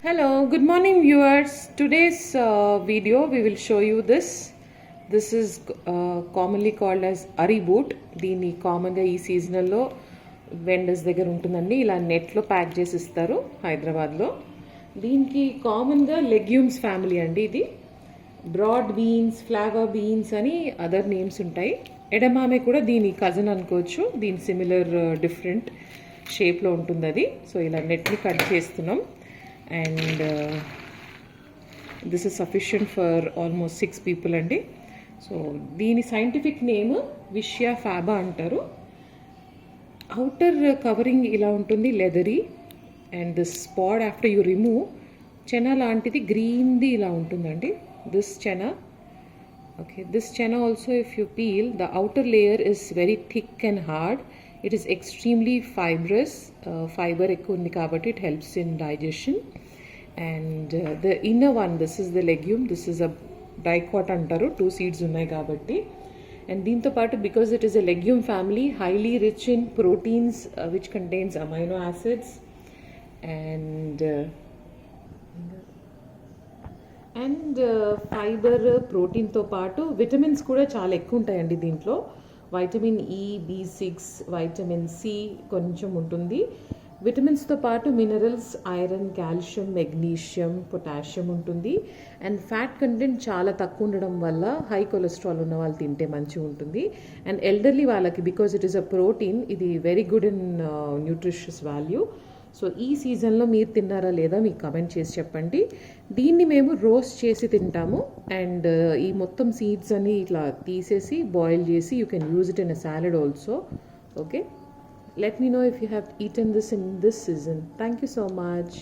Hello, good morning viewers. Today's video we will show you this. This is commonly called as Ariboot. దీన్ని కామన్గా ఈ సీజనల్లో vendors దగ్గర ఉంటుందండి. ఇలా నెట్లో ప్యాక్ చేసి ఇస్తారు హైదరాబాద్లో. దీనికి కామన్గా లెగ్యూమ్స్ ఫ్యామిలీ అండి. ఇది బ్రాడ్ బీన్స్, ఫ్లవర్ బీన్స్ అని అదర్ నేమ్స్ ఉంటాయి. ఎడమామే కూడా దీని కజిన్ అనుకోవచ్చు. దీని సిమిలర్ డిఫరెంట్ షేప్లో ఉంటుంది అది. సో ఇలా నెట్ని కట్ చేస్తున్నాం. And this is sufficient for almost 6 people అండి. సో దీని సైంటిఫిక్ నేమ్ విషియా ఫ్యాబా అంటారు. అవుటర్ కవరింగ్ ఇలా ఉంటుంది, leathery. And this pod after you remove chana లాంటిది గ్రీన్ది ఇలా ఉంటుందండి. This chana, okay, this chana also if you peel the outer layer is very thick and hard. It is extremely fibrous. Fiber ఎక్కువ ఉంది కాబట్టి it helps in digestion. And the inner one, this is the legume. This is a dicot అంటారు, 2 seeds ఉన్నాయి కాబట్టి. And దీంతో పాటు because it is a legume family, highly rich in proteins which contains amino acids and fiber, ప్రోటీన్తో పాటు vitamins కూడా చాలా ఎక్కువ ఉంటాయండి దీంట్లో. Vitamin E, B6, vitamin C కొంచెం ఉంటుంది. విటమిన్స్తో పాటు minerals, iron, calcium, magnesium, potassium ఉంటుంది. అండ్ ఫ్యాట్ కంటెంట్ చాలా తక్కువ ఉండడం వల్ల హై కొలెస్ట్రాల్ ఉన్న వాళ్ళు తింటే మంచిగా ఉంటుంది. అండ్ ఎల్డర్లీ వాళ్ళకి because it is a protein, ఇది very good in nutritious value. So ఈ సీజన్లో మీరు తిన్నారా లేదా మీకు కమెంట్ చేసి చెప్పండి. దీన్ని మేము రోస్ట్ చేసి తింటాము. అండ్ ఈ మొత్తం సీడ్స్ అని ఇట్లా తీసేసి బాయిల్ చేసి you can use it in a salad also. Okay, let me know if you have eaten this in this season. Thank you so much.